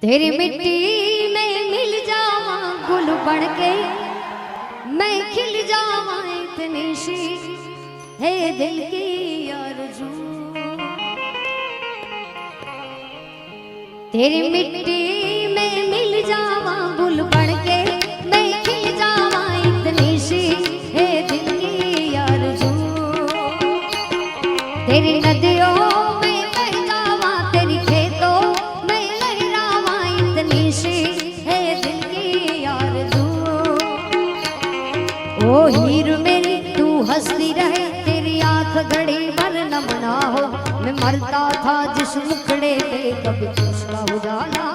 तेरी मिट्टी में मिल जावा गुल बन के, मैं खिल जावा इतनी सी है दिल की आरज़ू। तेरी मिट्टी में मिल जावा गुल बन के, मैं खिल जावा इतनी सी है दिल की आरज़ू। तेरी नदियों में बह जावा, तेरी खेतों में लहरावा इतनी सी है दिल की आरज़ू। ओ हीर मेरी तू हंसती रहे, तेरी आंख घड़ी भर नम ना हो। मैं मरता था जिस मुखड़े पे कभी उसका उजाला।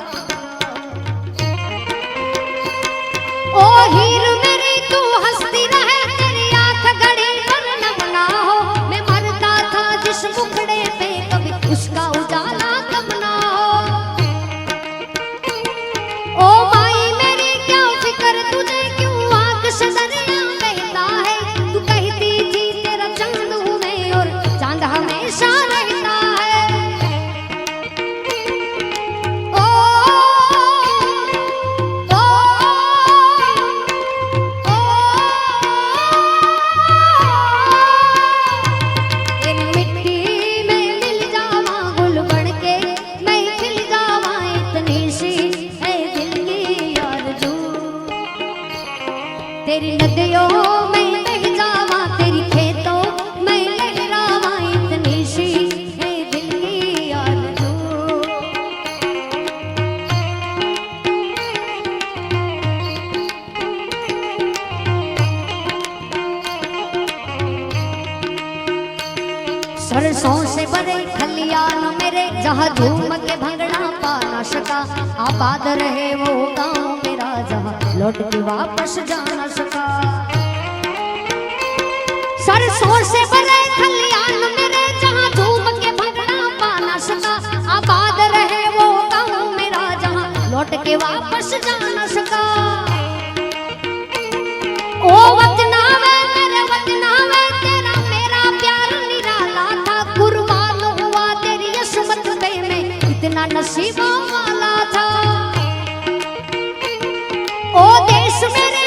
ओ हीर मेरी तू हंसती रहे, तेरी आंख घड़ी भर नम ना हो। मैं मरता था जिस मुखड़े पे कभी उसका उजाला कम ना हो। ओ माई मेरी क्या फिक्र तुझे, क्यों आंख से दरिया बहता है। तू कहती थी तेरा चांद हूँ मैं और चांद हमेशा रहता है। ओ, ओ, ओ, तेरी मिट्टी में मिल जावा गुल बन के, मैं खिल जावा इतनी सी है दिल की आरज़ू। तेरी नदियों में बह जावा, तेरी खेतों में लहरावा इतनी सी है दिल की आरज़ू। सरसों से भरे खलियान मेरे, जहाँ झूम के भंगड़ा पा ना सका। आबाद रहे वो गाँव मेरा, जहाँ लौट के वापस जा ना सका। सरसों से भरे खलियान मेरे, जहाँ झूम के भंगड़ा पा ना सका। आबाद रहे वो गाँव मेरा, जहाँ लौट के वापस जा ना सका। ओ वतना वे मेरे वतना वे, तेरा मेरा प्यार निराला था। कुर्बान हुआ तेरी असमत पे मैं इतना नसीबों वाला था। ओ देश मेरे